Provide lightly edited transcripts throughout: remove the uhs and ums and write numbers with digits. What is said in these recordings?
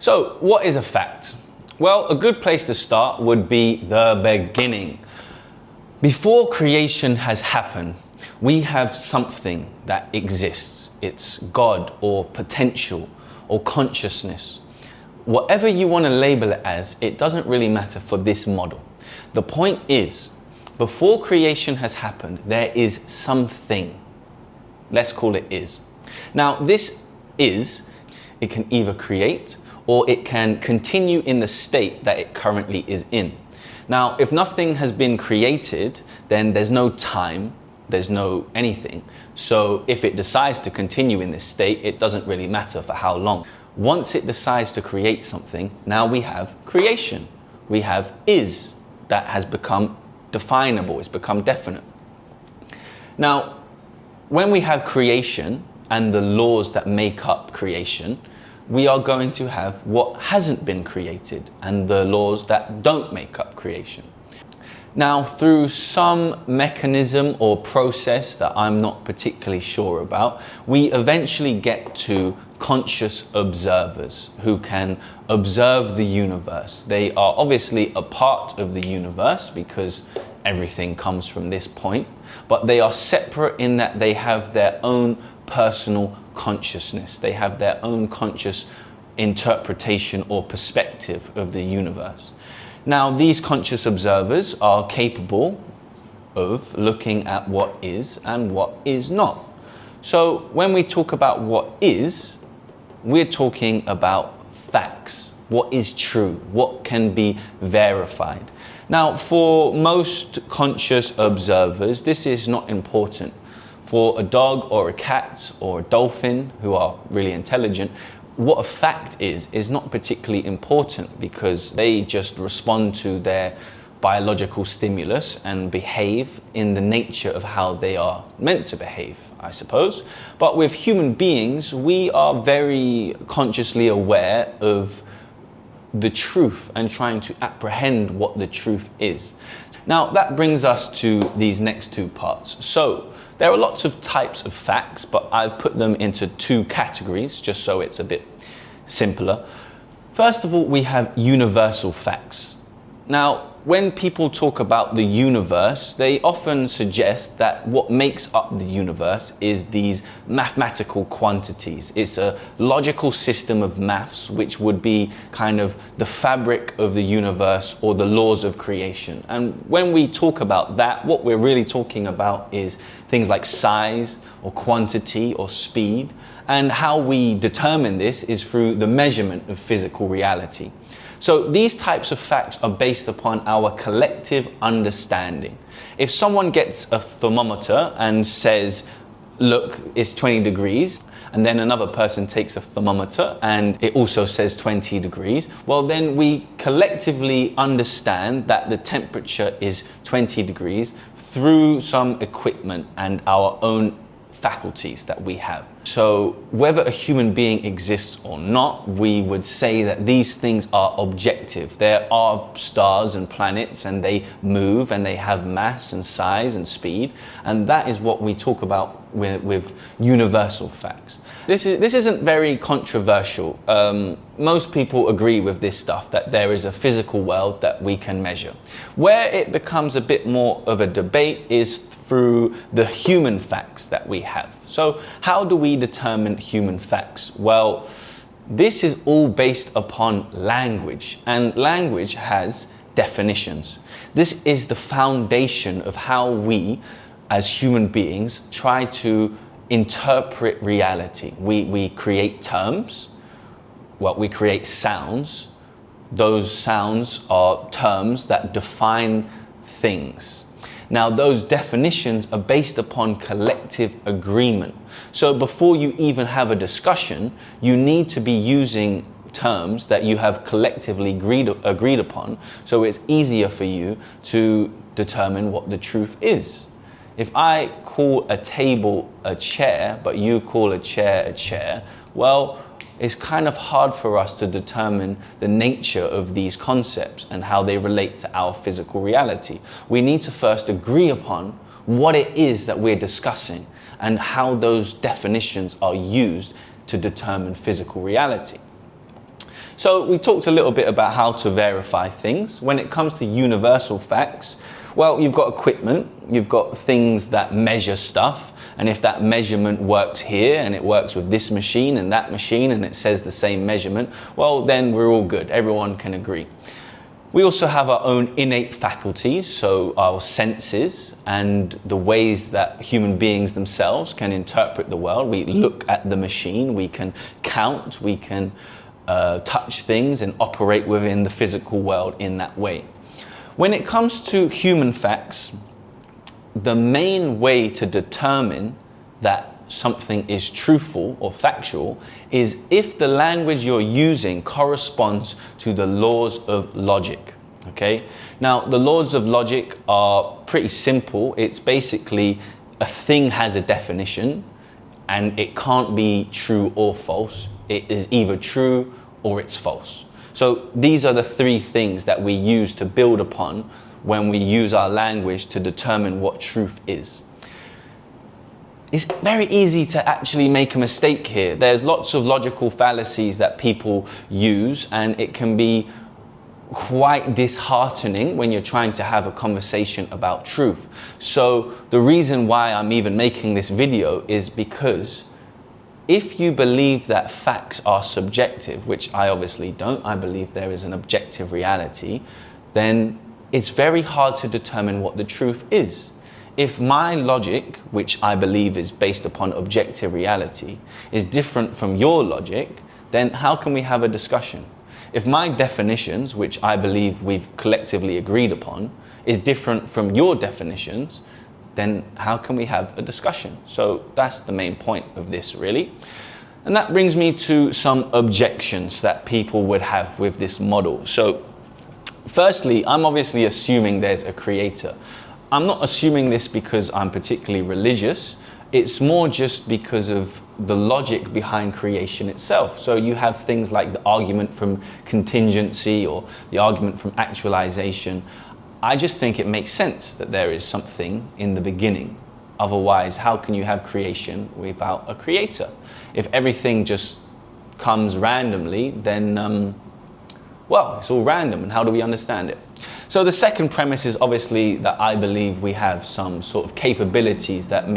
So, what is a fact? Well, a good place to start would be the beginning. Before creation has happened, we have something that exists. It's God or potential or consciousness. Whatever you want to label it as, it doesn't really matter for this model. The point is, before creation has happened, there is something. Let's call it is. Now, this is, it can either create or it can continue in the state that it currently is in. Now, if nothing has been created, then there's no time, there's no anything. So if it decides to continue in this state, it doesn't really matter for how long. Once it decides to create something, now we have creation. We have is that has become definable, it's become definite. Now, when we have creation and the laws that make up creation, we are going to have what hasn't been created and the laws that don't make up creation. Now, through some mechanism or process that I'm not particularly sure about, we eventually get to conscious observers who can observe the universe. They are obviously a part of the universe because everything comes from this point, but they are separate in that they have their own personal consciousness. They have their own conscious interpretation or perspective of the universe. Now, these conscious observers are capable of looking at what is and what is not. So when we talk about what is, we're talking about facts. What is true? What can be verified? Now, for most conscious observers, this is not important. For a dog or a cat or a dolphin who are really intelligent, what a fact is not particularly important because they just respond to their biological stimulus and behave in the nature of how they are meant to behave, I suppose. But with human beings, we are very consciously aware of the truth and trying to apprehend what the truth is. Now, that brings us to these next two parts. So, there are lots of types of facts, but I've put them into two categories just so it's a bit simpler. First of all, we have universal facts. Now, when people talk about the universe, they often suggest that what makes up the universe is these mathematical quantities. It's a logical system of maths, which would be kind of the fabric of the universe or the laws of creation. And when we talk about that, what we're really talking about is things like size or quantity or speed. And how we determine this is through the measurement of physical reality. So these types of facts are based upon our collective understanding. If someone gets a thermometer and says, look, it's 20 degrees, and then another person takes a thermometer and it also says 20 degrees, well, then we collectively understand that the temperature is 20 degrees through some equipment and our own faculties that we have. So whether a human being exists or not, we would say that these things are objective. There are stars and planets and they move and they have mass and size and speed, and that is what we talk about with universal facts. This isn't very controversial. Most people agree with this stuff, that there is a physical world that we can measure. Where it becomes a bit more of a debate is through the human facts that we have. So how do we determine human facts? Well, this is all based upon language, and language has definitions. This is the foundation of how we, as human beings, try to interpret reality. We create terms, well, we create sounds. Those sounds are terms that define things. Now, those definitions are based upon collective agreement. So before you even have a discussion, you need to be using terms that you have collectively agreed upon, so it's easier for you to determine what the truth is. If I call a table a chair, but you call a chair, well, it's kind of hard for us to determine the nature of these concepts and how they relate to our physical reality. We need to first agree upon what it is that we're discussing and how those definitions are used to determine physical reality. So we talked a little bit about how to verify things. When it comes to universal facts, well, you've got equipment, you've got things that measure stuff, and if that measurement works here and it works with this machine and that machine and it says the same measurement, well, then we're all good. Everyone can agree. We also have our own innate faculties, so our senses and the ways that human beings themselves can interpret the world. We look at the machine, we can count, we can touch things and operate within the physical world in that way. When it comes to human facts, the main way to determine that something is truthful or factual is if the language you're using corresponds to the laws of logic. Okay? Now, the laws of logic are pretty simple. It's basically a thing has a definition and it can't be true or false. It is either true or it's false. So these are the three things that we use to build upon when we use our language to determine what truth is. It's very easy to actually make a mistake here. There's lots of logical fallacies that people use, and it can be quite disheartening when you're trying to have a conversation about truth. So the reason why I'm even making this video is because if you believe that facts are subjective, which I obviously don't, I believe there is an objective reality, then it's very hard to determine what the truth is. If my logic, which I believe is based upon objective reality, is different from your logic, then how can we have a discussion? If my definitions, which I believe we've collectively agreed upon, is different from your definitions, then how can we have a discussion? So that's the main point of this, really. And that brings me to some objections that people would have with this model. So firstly, I'm obviously assuming there's a creator. I'm not assuming this because I'm particularly religious. It's more just because of the logic behind creation itself. So you have things like the argument from contingency or the argument from actualization. I just think it makes sense that there is something in the beginning. Otherwise, how can you have creation without a creator? If everything just comes randomly, then well, it's all random, and how do we understand it? So the second premise is obviously that I believe we have some sort of capabilities that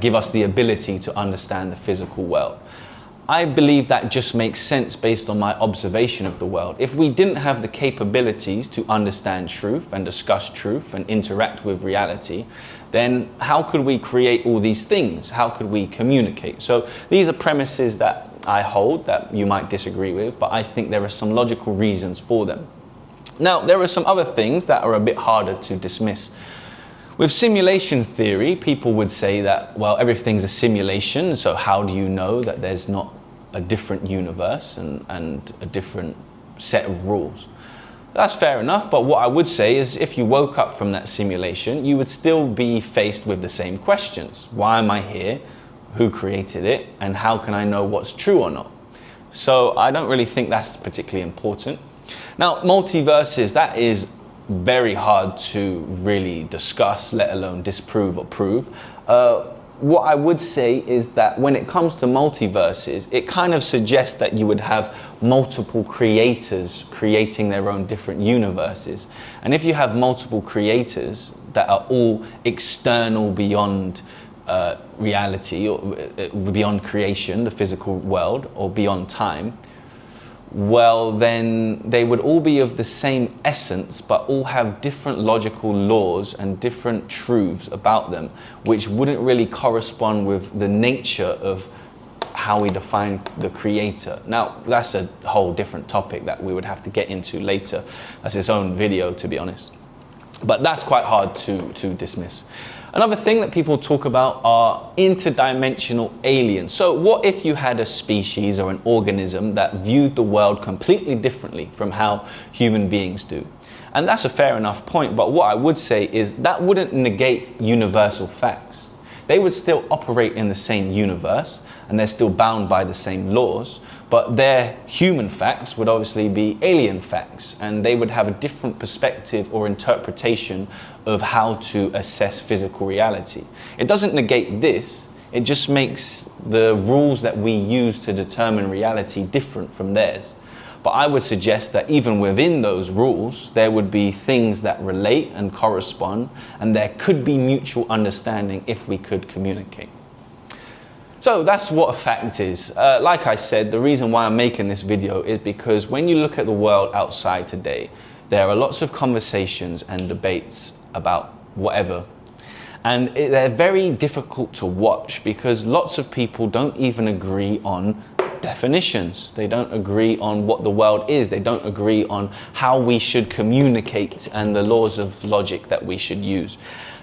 give us the ability to understand the physical world. I believe that just makes sense based on my observation of the world. If we didn't have the capabilities to understand truth and discuss truth and interact with reality, then how could we create all these things? How could we communicate? So these are premises that I hold that you might disagree with, but I think there are some logical reasons for them. Now, there are some other things that are a bit harder to dismiss. With simulation theory, people would say that, well, everything's a simulation, so how do you know that there's not a different universe and a different set of rules? That's fair enough, but what I would say is if you woke up from that simulation, you would still be faced with the same questions. Why am I here? Who created it? And how can I know what's true or not? So I don't really think that's particularly important. Now, multiverses, that is very hard to really discuss, let alone disprove or prove. What I would say is that when it comes to multiverses, it kind of suggests that you would have multiple creators creating their own different universes. And if you have multiple creators that are all external beyond reality or beyond creation, the physical world, or beyond time, well, then they would all be of the same essence, but all have different logical laws and different truths about them, which wouldn't really correspond with the nature of how we define the creator. Now, that's a whole different topic that we would have to get into later. That's its own video, to be honest. But that's quite hard to dismiss. Another thing that people talk about are interdimensional aliens. So what if you had a species or an organism that viewed the world completely differently from how human beings do? And that's a fair enough point, but what I would say is that wouldn't negate universal facts. They would still operate in the same universe and they're still bound by the same laws, but their human facts would obviously be alien facts, and they would have a different perspective or interpretation of how to assess physical reality. It doesn't negate this, It just makes the rules that we use to determine reality different from theirs. But I would suggest that even within those rules, there would be things that relate and correspond, and there could be mutual understanding if we could communicate. So that's what a fact is. Like I said, the reason why I'm making this video is because when you look at the world outside today, there are lots of conversations and debates about whatever. And they're very difficult to watch because lots of people don't even agree on definitions. They don't agree on what the world is. They don't agree on how we should communicate and the laws of logic that we should use.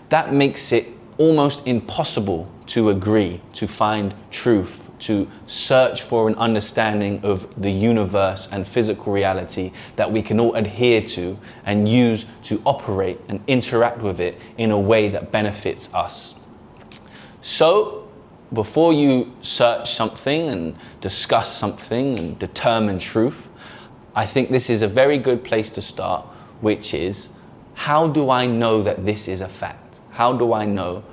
That makes it almost impossible to agree, to find truth, to search for an understanding of the universe and physical reality that we can all adhere to and use to operate and interact with it in a way that benefits us. So, before you search something and discuss something and determine truth, I think this is a very good place to start, which is, how do I know that this is a fact? How do I know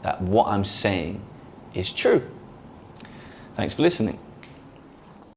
that what I'm saying is true? Thanks for listening.